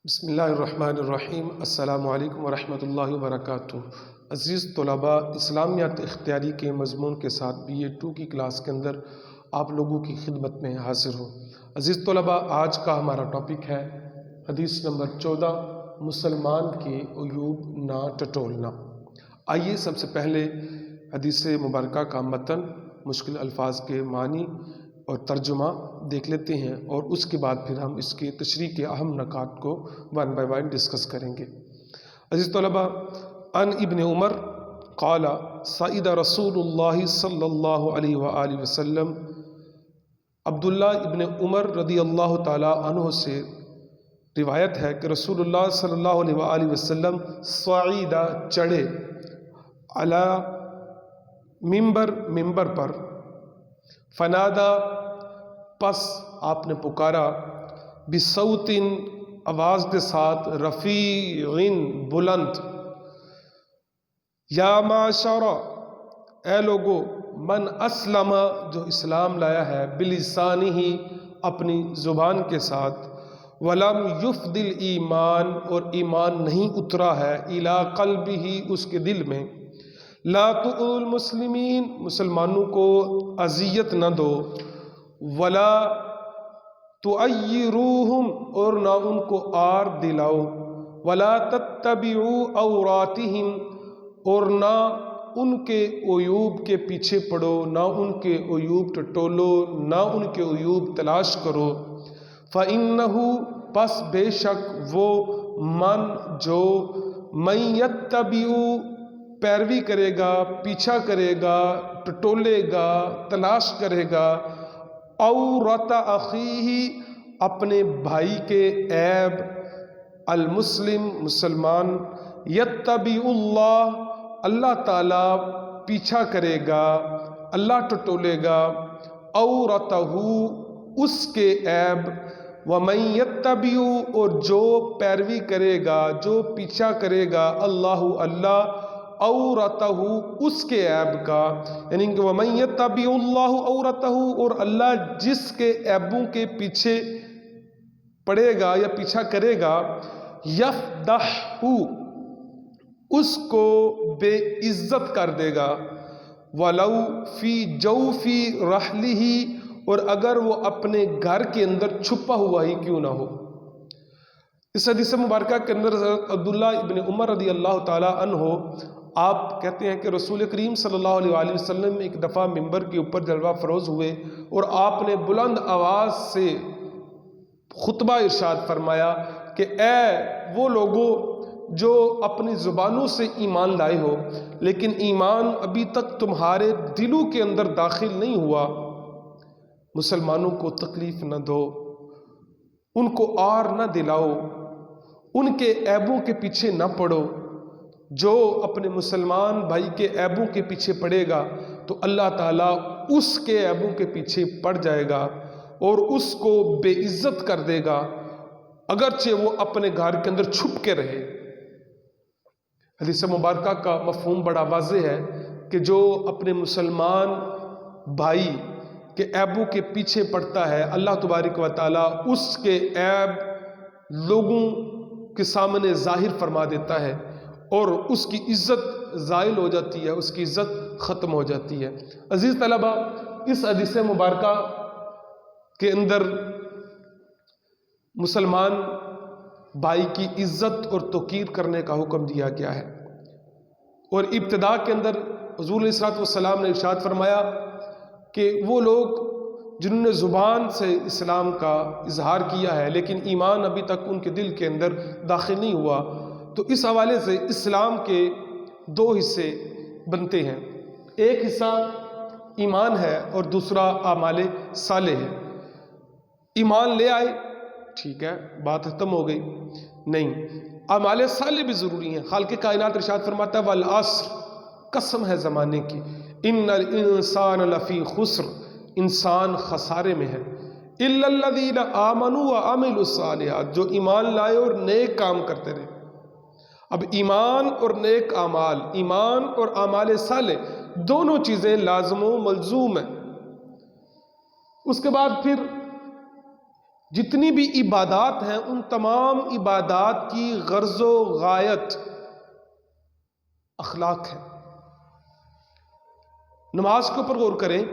بسم اللہ الرحمن الرحیم۔ السلام علیکم ورحمۃ اللہ وبرکاتہ۔ عزیز طلباء، اسلامیات اختیاری کے مضمون کے ساتھ BA2 کی کلاس کے اندر آپ لوگوں کی خدمت میں حاضر ہوں۔ عزیز طلباء، آج کا ہمارا ٹاپک ہے حدیث نمبر 14، مسلمان کے عیوب نہ ٹٹولنا۔ آئیے سب سے پہلے حدیث مبارکہ کا متن، مشکل الفاظ کے معنی اور ترجمہ دیکھ لیتے ہیں، اور اس کے بعد پھر ہم اس کے تشریح کے اہم نکات کو ون بائی ون ڈسکس کریں گے۔ عزیز طلباء، ان ابن عمر قال سعید رسول اللہ صلی اللہ علیہ وآلہ وسلم، عبداللہ ابن عمر رضی اللہ تعالی عنہ سے روایت ہے کہ رسول اللہ صلی اللہ علیہ وآلہ وسلم صعیدہ چڑھے، علی ممبر پر، فنادا پس آپ نے پکارا، بصوت آواز کے ساتھ، رفیع بلند، یا معشر اے لوگو، من اسلم جو اسلام لایا ہے، بلسانہ اپنی زبان کے ساتھ، ولم یفض الایمان اور ایمان نہیں اترا ہے، الی قلبہ اس کے دل میں، لا تؤذوا المسلمین مسلمانوں کو اذیت نہ دو، ولا تعیروہم اور نہ ان کو آر دلاؤ، ولا تتبعوا عوراتہم اور نہ ان کے عیوب کے پیچھے پڑو، نہ ان کے عیوب ٹٹولو، نہ ان کے عیوب تلاش کرو، فإنہ پس بے شک وہ، من جو، من یتبع پیروی کرے گا، پیچھا کرے گا، ٹٹولے گا، تلاش کرے گا، عورت اخیہ اپنے بھائی کے عیب، المسلم مسلمان، یتبع اللہ اللہ تعالیٰ پیچھا کرے گا، اللہ ٹٹولے گا، عورتہ اس کے عیب، ومن یتبع اور جو پیروی کرے گا، جو پیچھا کرے گا، اللہ عورتہ اس کے عیب کا، یعنی کہ ومن یتبع اللہ عورتہ اور اللہ جس کے عیبوں کے پیچھے پڑے گا یا پیچھا کرے گا، یفضحہ اس کو بے عزت کر دے گا، ولو فی جوف رحلہ اور اگر وہ اپنے گھر کے اندر چھپا ہوا ہی کیوں نہ ہو۔ اس حدیث مبارکہ کے اندر حضرت عبداللہ ابن عمر رضی اللہ تعالی عنہ آپ کہتے ہیں کہ رسول کریم صلی اللہ علیہ وآلہ وسلم ایک دفعہ ممبر کے اوپر جلوہ فروز ہوئے، اور آپ نے بلند آواز سے خطبہ ارشاد فرمایا کہ اے وہ لوگوں جو اپنی زبانوں سے ایمان لائے ہو لیکن ایمان ابھی تک تمہارے دلوں کے اندر داخل نہیں ہوا، مسلمانوں کو تکلیف نہ دو، ان کو آر نہ دلاؤ، ان کے عیبوں کے پیچھے نہ پڑو۔ جو اپنے مسلمان بھائی کے عیبوں کے پیچھے پڑے گا تو اللہ تعالیٰ اس کے عیبوں کے پیچھے پڑ جائے گا اور اس کو بے عزت کر دے گا، اگرچہ وہ اپنے گھر کے اندر چھپ کے رہے۔ حدیث مبارکہ کا مفہوم بڑا واضح ہے کہ جو اپنے مسلمان بھائی کے عیبوں کے پیچھے پڑتا ہے، اللہ تبارک و تعالیٰ اس کے عیب لوگوں کے سامنے ظاہر فرما دیتا ہے اور اس کی عزت زائل ہو جاتی ہے، اس کی عزت ختم ہو جاتی ہے۔ عزیز طلبہ، اس حدیث مبارکہ کے اندر مسلمان بھائی کی عزت اور توقیر کرنے کا حکم دیا گیا ہے، اور ابتدا کے اندر حضور علیہ الصلوۃ والسلام نے ارشاد فرمایا کہ وہ لوگ جنہوں نے زبان سے اسلام کا اظہار کیا ہے لیکن ایمان ابھی تک ان کے دل کے اندر داخل نہیں ہوا، تو اس حوالے سے اسلام کے دو حصے بنتے ہیں، ایک حصہ ایمان ہے اور دوسرا اعمال صالح ہے۔ ایمان لے آئے، ٹھیک ہے، بات ختم ہو گئی، نہیں، اعمال صالح بھی ضروری ہیں۔ خالق کائنات ارشاد فرماتا ہے، والعصر قسم ہے زمانے کی، ان الانسان لفی خسر انسان خسارے میں ہے، الا الذین آمنوا وعملوا الصالحات جو ایمان لائے اور نیک کام کرتے رہے۔ اب ایمان اور نیک اعمال، ایمان اور اعمال صالح دونوں چیزیں لازم و ملزوم ہیں۔ اس کے بعد پھر جتنی بھی عبادات ہیں ان تمام عبادات کی غرض و غایت اخلاق ہے۔ نماز کے اوپر غور کریں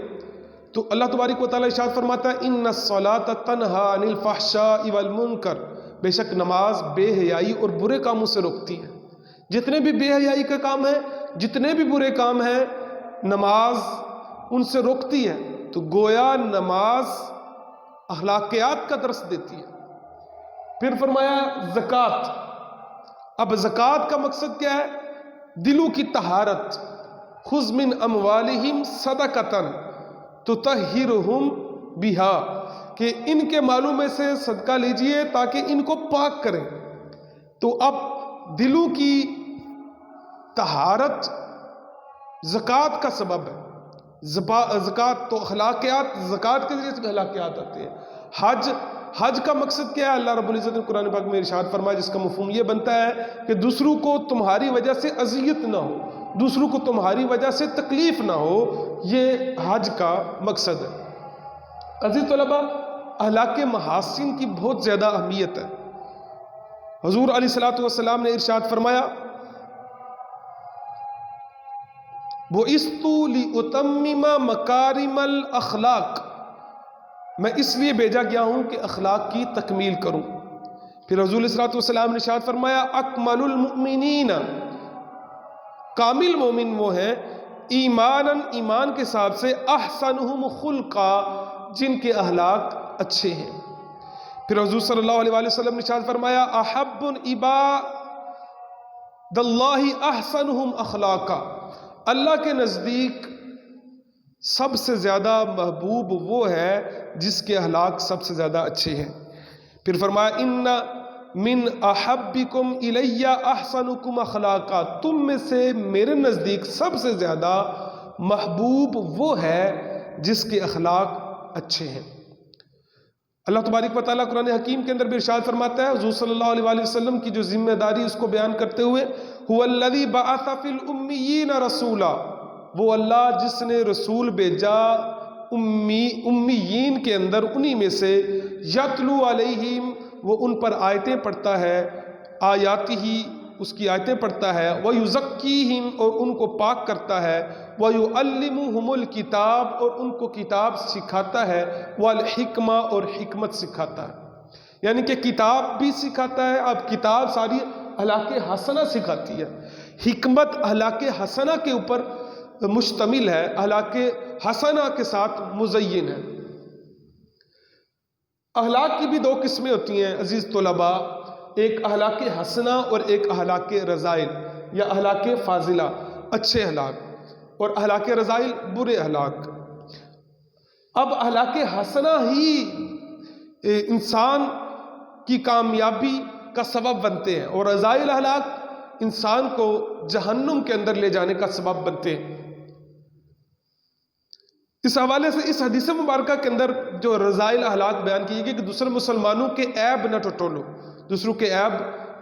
تو اللہ تبارک و تعالیٰ ارشاد فرماتا ہے ان الصلاۃ تنہی عن الفحشاء والمنکر، بے شک نماز بے حیائی اور برے کاموں سے روکتی ہے۔ جتنے بھی بے حیائی کا کام ہے، جتنے بھی برے کام ہیں، نماز ان سے روکتی ہے۔ تو گویا نماز اخلاقیات کا درس دیتی ہے۔ پھر فرمایا زکوٰۃ۔ اب زکوٰۃ کا مقصد کیا ہے؟ دلوں کی طہارت۔ خذ من اموالہم صدقۃ تطہرہم بہا، کہ ان کے مالوں میں سے صدقہ لیجئے تاکہ ان کو پاک کریں۔ تو اب دلوں کی طہارت زکوٰۃ کا سبب ہے۔ زکوٰۃ تو اخلاقیات، زکوٰۃ کے ذریعے سے اخلاقیات آتے ہیں۔ حج کا مقصد کیا ہے؟ اللہ رب العزت نے قرآن پاک میں ارشاد فرمایا، جس کا مفہوم یہ بنتا ہے کہ دوسروں کو تمہاری وجہ سے اذیت نہ ہو، دوسروں کو تمہاری وجہ سے تکلیف نہ ہو، یہ حج کا مقصد ہے۔ عزیز طلباء، اخلاق محاسن کی بہت زیادہ اہمیت ہے۔ حضور علیہ الصلوۃ والسلام نے ارشاد فرمایا بُعِثْتُ لِأُتَمِّمَ مَكَارِمَ الْأَخْلَاقِ، میں اس لیے بھیجا گیا ہوں کہ اخلاق کی تکمیل کروں۔ پھر حضور علیہ الصلوۃ والسلام نے ارشاد فرمایا اکمل المؤمنین، کامل مومن وہ ہیں ایماناً، ایمان کے حساب سے، احسنہم خلقا، جن کے اخلاق اچھے ہیں۔ پھر حضور صلی اللہ علیہ وسلم نے ارشاد فرمایا احب عباد اللہ احسنہم اخلاقا، اللہ کے نزدیک سب سے زیادہ محبوب وہ ہے جس کے اخلاق سب سے زیادہ اچھے ہیں۔ پھر فرمایا ان من احبکم الی احسنکم اخلاقا، تم میں سے میرے نزدیک سب سے زیادہ محبوب وہ ہے جس کے اخلاق اچھے ہیں۔ اللہ تبارک و تعالیٰ قرآن حکیم کے اندر بھی ارشاد فرماتا ہے، حضور صلی اللہ علیہ وسلم کی جو ذمہ داری اس کو بیان کرتے ہوئے، هو الذی بعث فی الامیین رسولا، وہ اللہ جس نے رسول بھیجا امیین کے اندر، انہی میں سے، یتلو علیہم، وہ ان پر آیتیں پڑھتا ہے، آیاتہ، اس کی آیتیں پڑھتا ہے، وَيُزَكِّيهِمْ، اور ان کو پاک کرتا ہے، وَيُعَلِّمُهُمُ الْكِتَابَ، اور ان کو کتاب سکھاتا ہے، وَالْحِكْمَةَ، اور حکمت سکھاتا ہے۔ یعنی کہ کتاب بھی سکھاتا ہے، اب کتاب ساری اخلاق حسنہ سکھاتی ہے، حکمت اخلاق حسنہ کے اوپر مشتمل ہے، اخلاق حسنہ کے ساتھ مزین ہے۔ اخلاق کی بھی دو قسمیں ہوتی ہیں عزیز طلباء، ایک اخلاق حسنہ اور ایک اخلاق رذائل یا اخلاق فاضلہ، اچھے اخلاق، اور اخلاق رذائل، برے اخلاق۔ اب اخلاق حسنہ ہی انسان کی کامیابی کا سبب بنتے ہیں، اور رذائل اخلاق انسان کو جہنم کے اندر لے جانے کا سبب بنتے ہیں۔ اس حوالے سے اس حدیث مبارکہ کے اندر جو رذائل اخلاق بیان کیے گئے کہ دوسرے مسلمانوں کے عیب نہ ٹٹولو، دوسروں کے عیب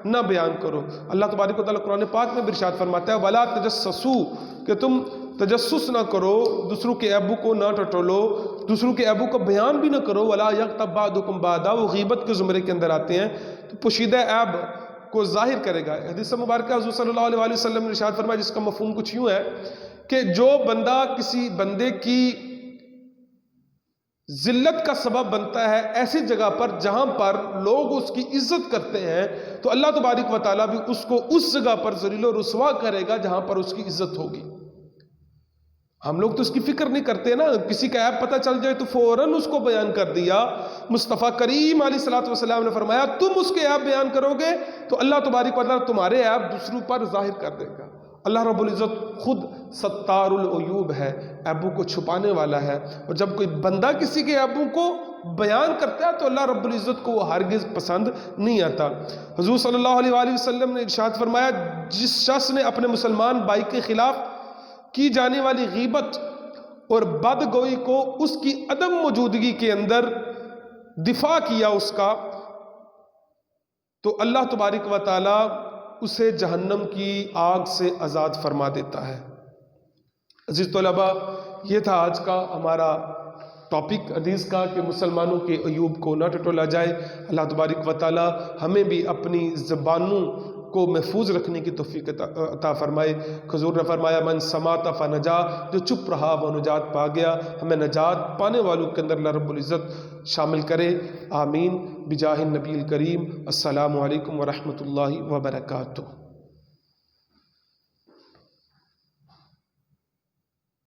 نہ بیان کرو۔ اللہ تبارک و تعالیٰ قرآن پاک میں بھی ارشاد فرماتا ہے وَلَا تَجَسَّسُوا، کہ تم تجسس نہ کرو، دوسروں کے عیبوں کو نہ ٹٹولو، دوسروں کے عیبوں کا بیان بھی نہ کرو۔ وَلَا يَغْتَبْ بَعْضُكُمْ بَعْضًا، وہ غیبت کے زمرے کے اندر آتے ہیں، تو پوشیدہ عیب کو ظاہر کرے گا۔ حدیث مبارکہ حضور صلی اللہ علیہ وسلم نے ارشاد فرمایا، جس کا مفہوم کچھ یوں ہے کہ جو بندہ کسی بندے کی ذلت کا سبب بنتا ہے ایسی جگہ پر جہاں پر لوگ اس کی عزت کرتے ہیں، تو اللہ تبارک و تعالیٰ بھی اس کو اس جگہ پر ذلیل و رسوا کرے گا جہاں پر اس کی عزت ہوگی۔ ہم لوگ تو اس کی فکر نہیں کرتے نا، کسی کا عیب پتہ چل جائے تو فوراً اس کو بیان کر دیا۔ مصطفیٰ کریم علیہ الصلوۃ والسلام نے فرمایا تم اس کے عیب بیان کرو گے تو اللہ تبارک و تعالیٰ تمہارے عیب دوسروں پر ظاہر کر دے گا۔ اللہ رب العزت خود ستار العیوب ہے، عیبوں کو چھپانے والا ہے، اور جب کوئی بندہ کسی کے عیبوں کو بیان کرتا ہے تو اللہ رب العزت کو وہ ہرگز پسند نہیں آتا۔ حضور صلی اللہ علیہ وسلم نے ارشاد فرمایا جس شخص نے اپنے مسلمان بھائی کے خلاف کی جانے والی غیبت اور بدگوئی کو اس کی عدم موجودگی کے اندر دفاع کیا اس کا، تو اللہ تبارک و تعالی اسے جہنم کی آگ سے آزاد فرما دیتا ہے۔ عزیز طلباء، یہ تھا آج کا ہمارا ٹاپک حدیث کا کہ مسلمانوں کے عیوب کو نہ ٹٹولا جائے۔ اللہ تبارک و تعالی ہمیں بھی اپنی زبانوں کو محفوظ رکھنے کی توفیق عطا فرمائے۔ حضور نے فرمایا من سمات فنجا، جو چپ رہا وہ نجات پا گیا۔ ہمیں نجات پانے والوں کے اندر اللہ رب العزت شامل کرے، آمین بجاہ النبی الکریم۔ السلام علیکم ورحمۃ اللہ وبرکاتہ۔